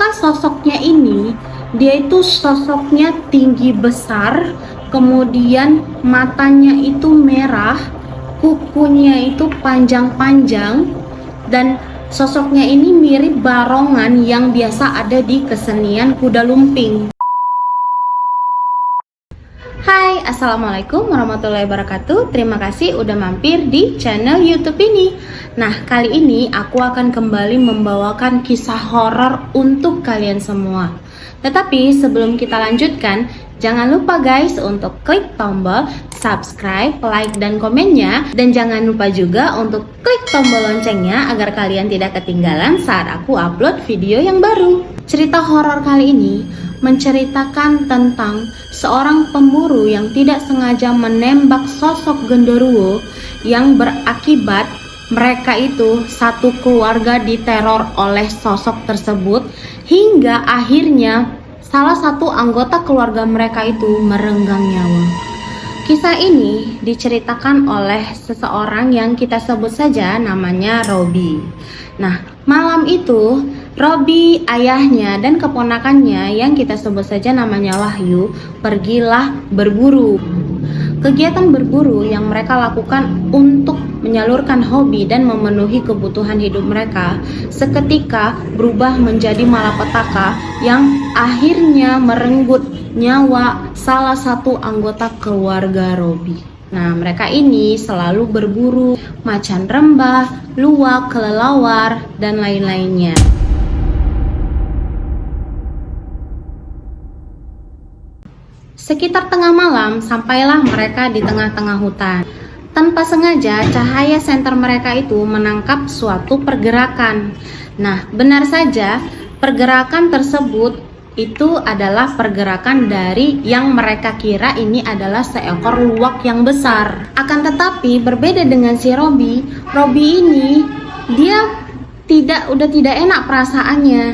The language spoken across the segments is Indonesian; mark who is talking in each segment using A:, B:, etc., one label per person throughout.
A: Maka sosoknya ini, dia itu sosoknya tinggi besar, kemudian matanya itu merah, kukunya itu panjang-panjang, dan sosoknya ini mirip barongan yang biasa ada di kesenian kuda lumping. Hai, assalamualaikum warahmatullahi wabarakatuh. Terima kasih udah mampir di channel YouTube ini. Nah, kali ini aku akan kembali membawakan kisah horor untuk kalian semua. Tetapi sebelum kita lanjutkan, jangan lupa guys untuk klik tombol subscribe, like, dan komennya. Dan jangan lupa juga untuk klik tombol loncengnya agar kalian tidak ketinggalan saat aku upload video yang baru. Cerita horor kali ini menceritakan tentang seorang pemburu yang tidak sengaja menembak sosok genderuwo yang berakibat mereka itu satu keluarga diteror oleh sosok tersebut hingga akhirnya salah satu anggota keluarga mereka itu merenggang nyawa. Kisah ini diceritakan oleh seseorang yang kita sebut saja namanya Robi. Nah, malam itu Robi, ayahnya, dan keponakannya yang kita sebut saja namanya Wahyu pergilah berburu. Kegiatan berburu yang mereka lakukan untuk menyalurkan hobi dan memenuhi kebutuhan hidup mereka seketika berubah menjadi malapetaka yang akhirnya merenggut nyawa salah satu anggota keluarga Robi. Nah, mereka ini selalu berburu macan rembah, luwak, kelelawar, dan lain-lainnya. Sekitar tengah malam, sampailah mereka di tengah-tengah hutan. Tanpa sengaja, cahaya senter mereka itu menangkap suatu pergerakan. Nah, benar saja, pergerakan tersebut itu adalah pergerakan dari yang mereka kira ini adalah seekor luwak yang besar. Akan tetapi, berbeda dengan si Robi ini, dia udah tidak enak perasaannya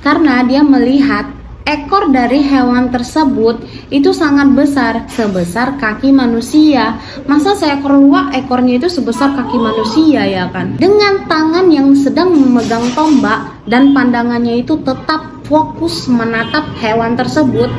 A: karena dia melihat ekor dari hewan tersebut itu sangat besar, sebesar kaki manusia. Masa seekor luwak ekornya itu sebesar kaki manusia, ya kan? Dengan tangan yang sedang memegang tombak dan pandangannya itu tetap fokus menatap hewan tersebut,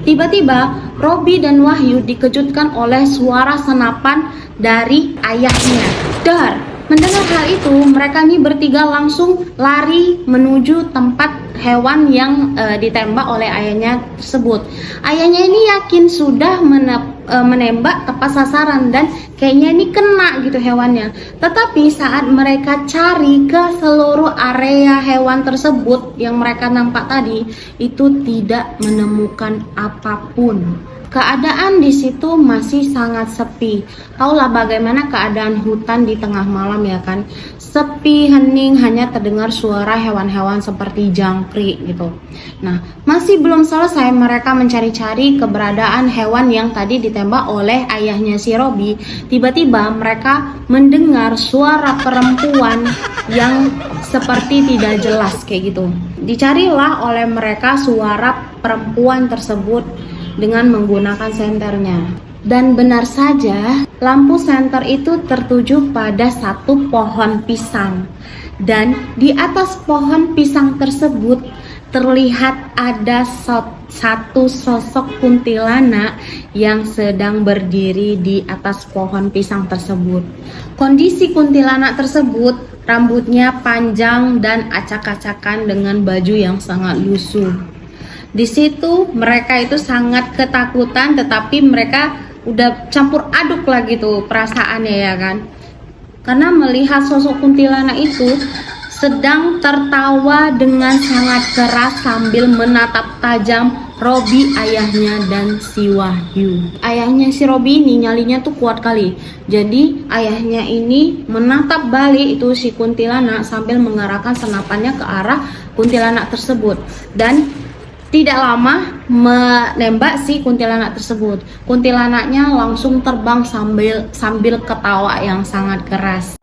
A: tiba-tiba Robi dan Wahyu dikejutkan oleh suara senapan dari ayahnya. Dar! Mendengar hal itu, mereka ini bertiga langsung lari menuju tempat hewan yang ditembak oleh ayahnya tersebut. Ayahnya ini yakin sudah menembak tepat sasaran dan kayaknya ini kena gitu hewannya. Tetapi saat mereka cari ke seluruh area hewan tersebut yang mereka nampak tadi, itu tidak menemukan apapun. Keadaan di situ masih sangat sepi. Taulah bagaimana keadaan hutan di tengah malam, ya kan? Sepi, hening, hanya terdengar suara hewan-hewan seperti jangkrik gitu. Nah, masih belum selesai mereka mencari-cari keberadaan hewan yang tadi ditembak oleh ayahnya si Robi. Tiba-tiba mereka mendengar suara perempuan yang seperti tidak jelas kayak gitu. Dicarilah oleh mereka suara perempuan tersebut dengan menggunakan senternya. Dan benar saja, lampu senter itu tertuju pada satu pohon pisang. Dan di atas pohon pisang tersebut terlihat ada satu sosok kuntilanak yang sedang berdiri di atas pohon pisang tersebut. Kondisi kuntilanak tersebut rambutnya panjang dan acak-acakan dengan baju yang sangat lusuh. Di situ mereka itu sangat ketakutan, tetapi mereka udah campur aduk lah gitu perasaannya, ya kan? Karena melihat sosok kuntilanak itu sedang tertawa dengan sangat keras sambil menatap tajam Robi, ayahnya, dan si Wahyu. Ayahnya si Robi ini nyalinya tuh kuat kali. Jadi ayahnya ini menatap balik itu si kuntilanak sambil mengarahkan senapannya ke arah kuntilanak tersebut. Dan tidak lama menembak si kuntilanak tersebut. Kuntilanaknya langsung terbang sambil ketawa yang sangat keras.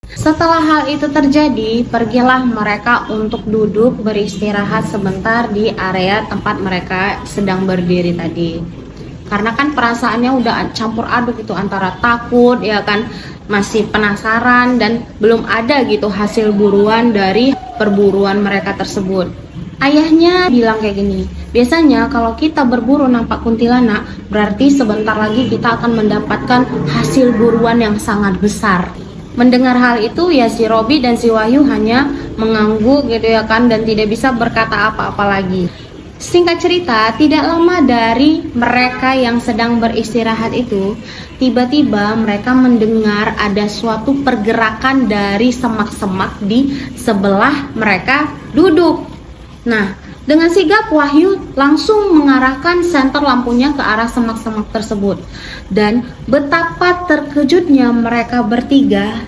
A: Setelah hal itu terjadi, pergilah mereka untuk duduk beristirahat sebentar di area tempat mereka sedang berdiri tadi. Karena kan perasaannya udah campur aduk itu antara takut, ya kan, masih penasaran dan belum ada gitu hasil buruan dari perburuan mereka tersebut. Ayahnya bilang kayak gini, biasanya kalau kita berburu nampak kuntilanak, berarti sebentar lagi kita akan mendapatkan hasil buruan yang sangat besar. Mendengar hal itu ya si Robi dan si Wahyu hanya mengangguk gitu ya kan, dan tidak bisa berkata apa-apa lagi. Singkat cerita, tidak lama dari mereka yang sedang beristirahat itu, tiba-tiba mereka mendengar ada suatu pergerakan dari semak-semak di sebelah mereka duduk. Nah, dengan sigap Wahyu langsung mengarahkan senter lampunya ke arah semak-semak tersebut. Dan betapa terkejutnya mereka bertiga.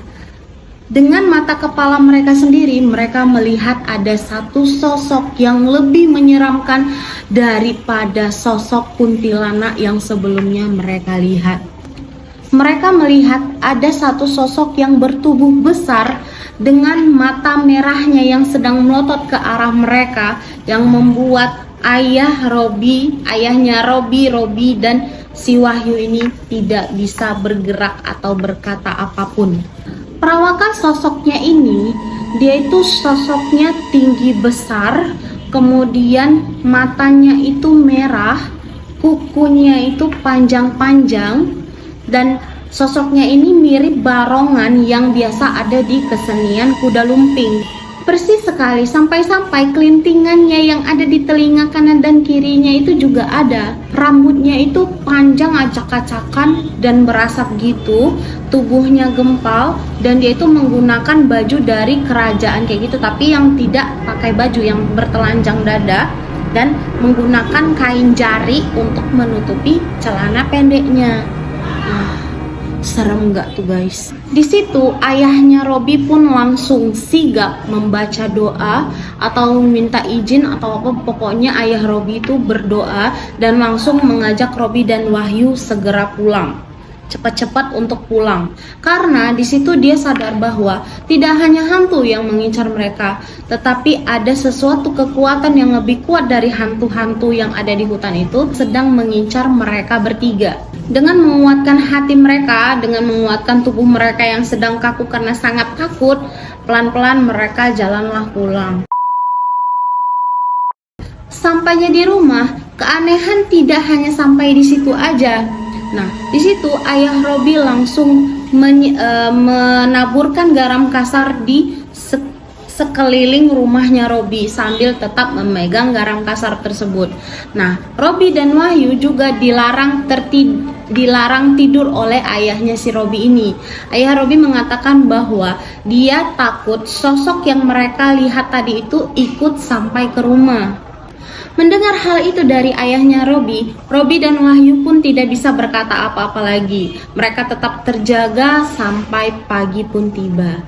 A: Dengan mata kepala mereka sendiri, mereka melihat ada satu sosok yang lebih menyeramkan daripada sosok kuntilanak yang sebelumnya mereka lihat. Mereka melihat ada satu sosok yang bertubuh besar dengan mata merahnya yang sedang melotot ke arah mereka, yang membuat ayahnya Robi dan si Wahyu ini tidak bisa bergerak atau berkata apapun. Perawakan sosoknya ini, dia itu sosoknya tinggi besar, kemudian matanya itu merah, kukunya itu panjang-panjang, dan sosoknya ini mirip barongan yang biasa ada di kesenian kuda lumping. Persis sekali, sampai-sampai kelintingannya yang ada di telinga kanan dan kirinya itu juga ada. Rambutnya itu panjang acak-acakan dan berasap gitu, tubuhnya gempal, dan dia itu menggunakan baju dari kerajaan kayak gitu, tapi yang tidak pakai baju, yang bertelanjang dada dan menggunakan kain jari untuk menutupi celana pendeknya. Serem nggak tuh guys? Di situ ayahnya Robi pun langsung sigap membaca doa atau minta izin atau apa, pokoknya ayah Robi itu berdoa dan langsung mengajak Robi dan Wahyu segera pulang. Cepat-cepat untuk pulang, karena di situ dia sadar bahwa tidak hanya hantu yang mengincar mereka, tetapi ada sesuatu kekuatan yang lebih kuat dari hantu-hantu yang ada di hutan itu sedang mengincar mereka bertiga. Dengan menguatkan hati mereka, dengan menguatkan tubuh mereka yang sedang kaku karena sangat takut, pelan-pelan mereka jalanlah pulang. Sampainya di rumah, keanehan tidak hanya sampai di situ aja. Nah, di situ ayah Robi langsung menaburkan garam kasar di sekeliling rumahnya Robi sambil tetap memegang garam kasar tersebut. Nah, Robi dan Wahyu juga dilarang tidur oleh ayahnya si Robi ini. Ayah Robi mengatakan bahwa dia takut sosok yang mereka lihat tadi itu ikut sampai ke rumah. Mendengar hal itu dari ayahnya Robi dan Wahyu pun tidak bisa berkata apa-apa lagi. Mereka tetap terjaga sampai pagi pun tiba.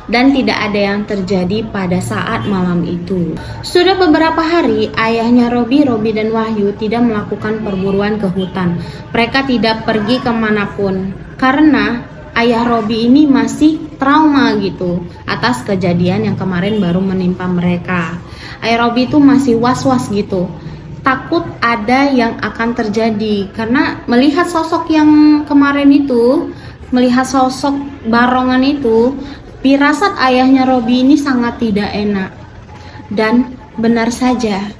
A: Dan tidak ada yang terjadi pada saat malam itu. Sudah beberapa hari ayahnya Robi dan Wahyu tidak melakukan perburuan ke hutan. Mereka tidak pergi kemanapun karena ayah Robi ini masih trauma gitu atas kejadian yang kemarin baru menimpa mereka. Ayah Robi itu masih was-was gitu, takut ada yang akan terjadi karena melihat sosok yang kemarin itu, melihat sosok barongan itu, firasat ayahnya Robi ini sangat tidak enak. Dan benar saja,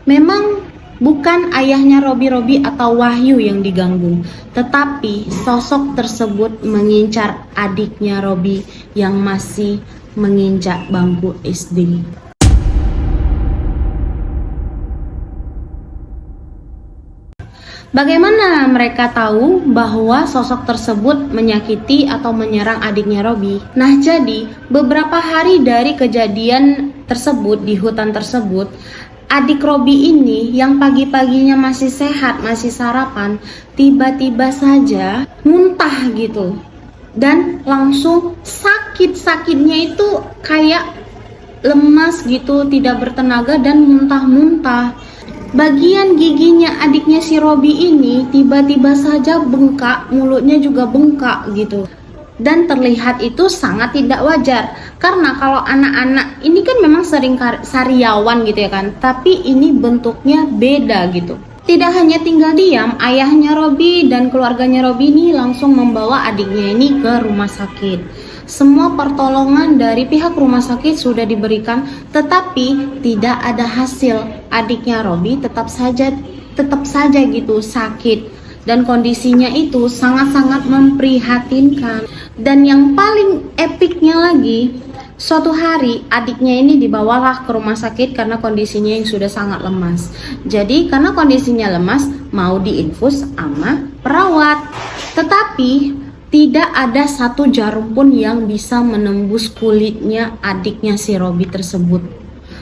A: memang bukan ayahnya Robi atau Wahyu yang diganggu, tetapi sosok tersebut mengincar adiknya Robi yang masih menginjak bangku SD. Bagaimana mereka tahu bahwa sosok tersebut menyakiti atau menyerang adiknya Robi? Nah, jadi beberapa hari dari kejadian tersebut di hutan tersebut, adik Robi ini yang pagi-paginya masih sehat, masih sarapan, tiba-tiba saja muntah gitu. Dan langsung sakitnya itu kayak lemas gitu, tidak bertenaga dan muntah-muntah. Bagian giginya adiknya si Robi ini tiba-tiba saja bengkak, mulutnya juga bengkak gitu. Dan terlihat itu sangat tidak wajar. Karena kalau anak-anak ini kan memang sering sariawan gitu ya kan, tapi ini bentuknya beda gitu. Tidak hanya tinggal diam, ayahnya Robi dan keluarganya Robi ini langsung membawa adiknya ini ke rumah sakit. Semua pertolongan dari pihak rumah sakit sudah diberikan, tetapi tidak ada hasil. Adiknya Robi tetap saja gitu sakit, dan kondisinya itu sangat-sangat memprihatinkan. Dan yang paling epiknya lagi, suatu hari adiknya ini dibawalah ke rumah sakit karena kondisinya yang sudah sangat lemas. Jadi karena kondisinya lemas, mau diinfus sama perawat. Tetapi tidak ada satu jarum pun yang bisa menembus kulitnya adiknya si Robi tersebut.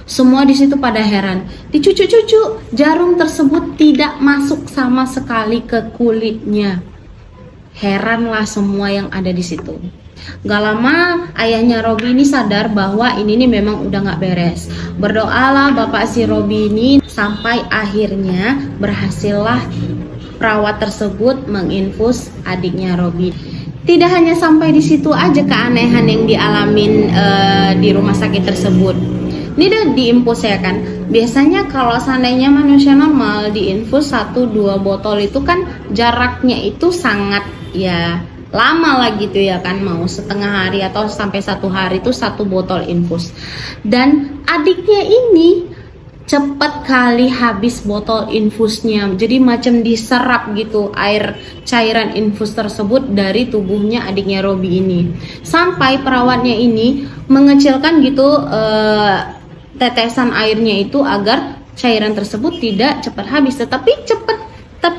A: Semua di situ pada heran. Dicucuk-cucuk, jarum tersebut tidak masuk sama sekali ke kulitnya. Heranlah semua yang ada di situ. Gak lama ayahnya Robi ini sadar bahwa ini nih memang udah gak beres. Berdoalah bapak si Robi ini sampai akhirnya berhasillah perawat tersebut menginfus adiknya Robi. Tidak hanya sampai di situ aja keanehan yang dialamin di rumah sakit tersebut. Ini udah diinfus ya kan. Biasanya kalau seandainya manusia normal diinfus 1-2 botol itu kan jaraknya itu sangat ya lama lah gitu ya kan, mau setengah hari atau sampai 1 hari itu 1 botol infus. Dan adiknya ini cepat kali habis botol infusnya, jadi macam diserap gitu air cairan infus tersebut dari tubuhnya adiknya Robi ini, sampai perawatnya ini mengecilkan gitu tetesan airnya itu agar cairan tersebut tidak cepat habis, tapi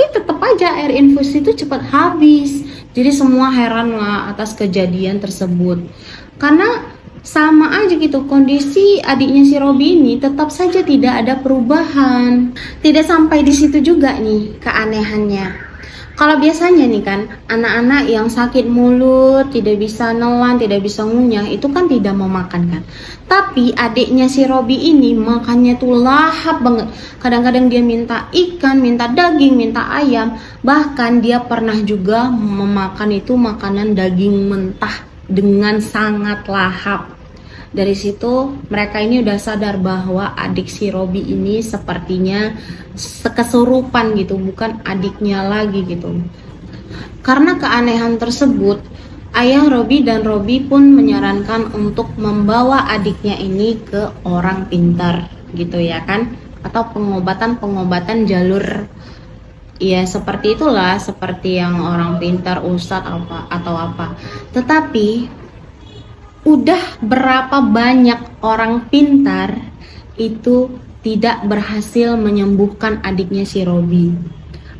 A: tetap aja air infus itu cepat habis. Jadi semua heran lah atas kejadian tersebut. Karena sama aja gitu, kondisi adiknya si Robi ini tetap saja tidak ada perubahan. Tidak sampai di situ juga nih keanehannya. Kalau biasanya nih kan, anak-anak yang sakit mulut, tidak bisa nelan, tidak bisa ngunyah, itu kan tidak mau makan kan. Tapi adiknya si Robi ini makannya tuh lahap banget. Kadang-kadang dia minta ikan, minta daging, minta ayam. Bahkan dia pernah juga memakan itu makanan daging mentah dengan sangat lahap. Dari situ mereka ini udah sadar bahwa adik si Robi ini sepertinya kesurupan gitu, bukan adiknya lagi gitu. Karena keanehan tersebut, ayah Robi dan Robi pun menyarankan untuk membawa adiknya ini ke orang pintar gitu ya kan, atau pengobatan jalur ya seperti itulah, seperti yang orang pintar, ustadz atau apa. Tetapi udah berapa banyak orang pintar itu tidak berhasil menyembuhkan adiknya si Robi.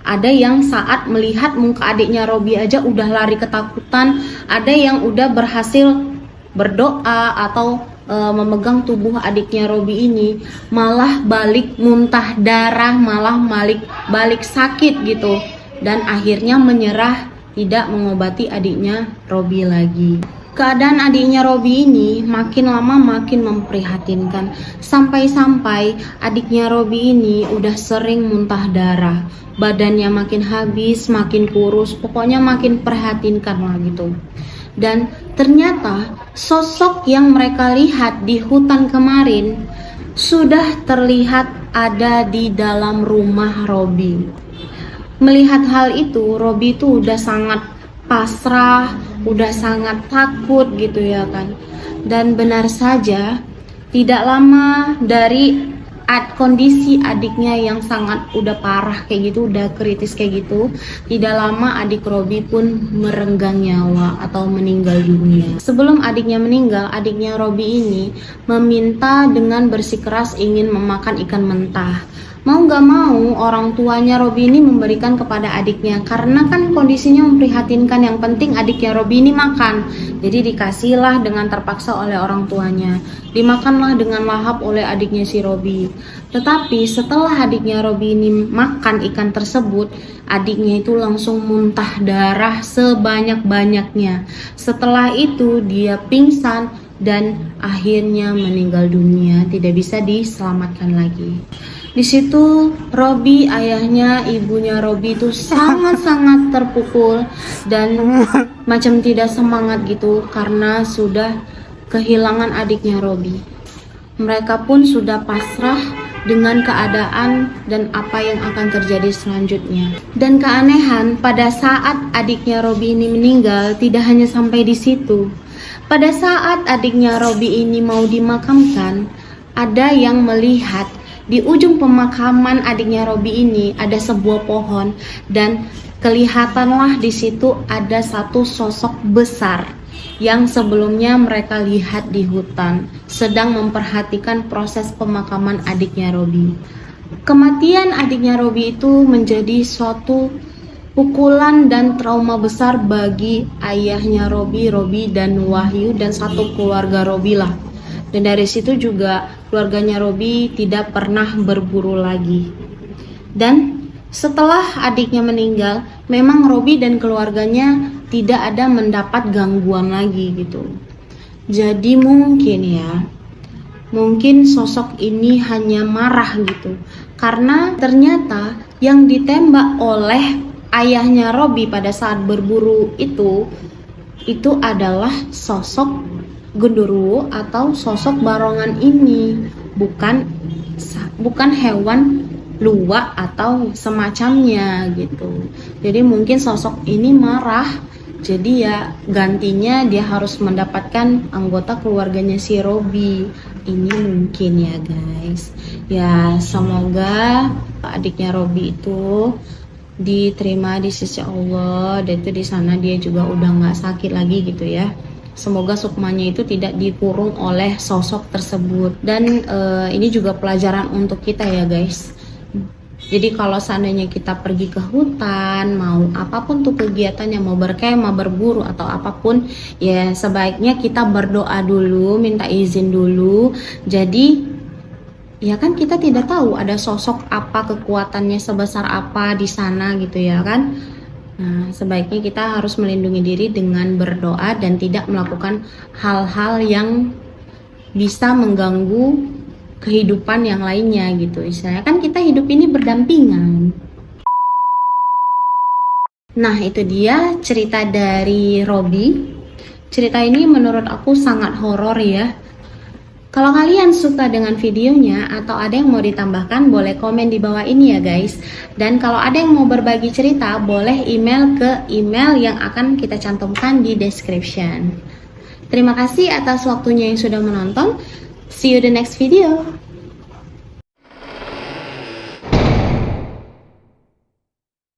A: Ada yang saat melihat muka adiknya Robi aja udah lari ketakutan, ada yang udah berhasil berdoa atau memegang tubuh adiknya Robi ini malah balik muntah darah, malah balik sakit gitu, dan akhirnya menyerah, tidak mengobati adiknya Robi lagi. Keadaan adiknya Robi ini makin lama makin memprihatinkan, sampai-sampai adiknya Robi ini udah sering muntah darah, badannya makin habis, makin kurus, pokoknya makin prihatinkan lah gitu. Dan ternyata sosok yang mereka lihat di hutan kemarin sudah terlihat ada di dalam rumah Robi. Melihat hal itu, Robi itu udah sangat pasrah, udah sangat takut gitu ya kan. Dan benar saja, tidak lama dari kondisi adiknya yang sangat udah parah kayak gitu, udah kritis kayak gitu, tidak lama adik Robi pun merenggang nyawa atau meninggal dunia. Sebelum adiknya meninggal, adiknya Robi ini meminta dengan bersikeras ingin memakan ikan mentah. Mau gak mau orang tuanya Robi ini memberikan kepada adiknya, karena kan kondisinya memprihatinkan, yang penting adiknya Robi ini makan. Jadi dikasihlah dengan terpaksa oleh orang tuanya, dimakanlah dengan lahap oleh adiknya si Robi. Tetapi setelah adiknya Robi ini makan ikan tersebut, adiknya itu langsung muntah darah sebanyak-banyaknya. Setelah itu dia pingsan dan akhirnya meninggal dunia, tidak bisa diselamatkan lagi. Di situ Robi, ayahnya, ibunya Robi itu sangat-sangat terpukul dan macam tidak semangat gitu karena sudah kehilangan adiknya Robi. Mereka pun sudah pasrah dengan keadaan dan apa yang akan terjadi selanjutnya. Dan keanehan, pada saat adiknya Robby ini meninggal, tidak hanya sampai di situ. Pada saat adiknya Robby ini mau dimakamkan, ada yang melihat di ujung pemakaman adiknya Robby ini ada sebuah pohon, dan kelihatanlah di situ ada satu sosok besar yang sebelumnya mereka lihat di hutan, sedang memperhatikan proses pemakaman adiknya Robby. Kematian adiknya Robby itu menjadi suatu pukulan dan trauma besar bagi ayahnya Robby dan Wahyu dan satu keluarga Robby lah. Dan dari situ juga keluarganya Robby tidak pernah berburu lagi. Dan setelah adiknya meninggal, memang Robby dan keluarganya tidak ada mendapat gangguan lagi gitu. Jadi mungkin sosok ini hanya marah gitu, karena ternyata yang ditembak oleh ayahnya Robby pada saat berburu itu adalah sosok genderuwo atau sosok barongan ini, bukan hewan luwak atau semacamnya gitu. Jadi mungkin sosok ini marah, jadi ya gantinya dia harus mendapatkan anggota keluarganya si Robby ini mungkin ya guys. Ya semoga adiknya Robby itu diterima di sisi Allah, dan itu di sana dia juga udah nggak sakit lagi gitu ya. Semoga sukmanya itu tidak dikurung oleh sosok tersebut. Dan ini juga pelajaran untuk kita ya guys. Jadi kalau seandainya kita pergi ke hutan, mau apapun tuh kegiatannya, mau berkemah, berburu atau apapun, ya sebaiknya kita berdoa dulu, minta izin dulu. Jadi ya kan kita tidak tahu ada sosok apa, kekuatannya sebesar apa di sana gitu ya kan. Nah, sebaiknya kita harus melindungi diri dengan berdoa dan tidak melakukan hal-hal yang bisa mengganggu kehidupan yang lainnya gitu. Istilahnya kan kita hidup ini berdampingan. Nah, itu dia cerita dari Robby. Cerita ini menurut aku sangat horor ya. Kalau kalian suka dengan videonya atau ada yang mau ditambahkan, boleh komen di bawah ini ya guys. Dan kalau ada yang mau berbagi cerita, boleh email ke email yang akan kita cantumkan di description. Terima kasih atas waktunya yang sudah menonton. See you the next video.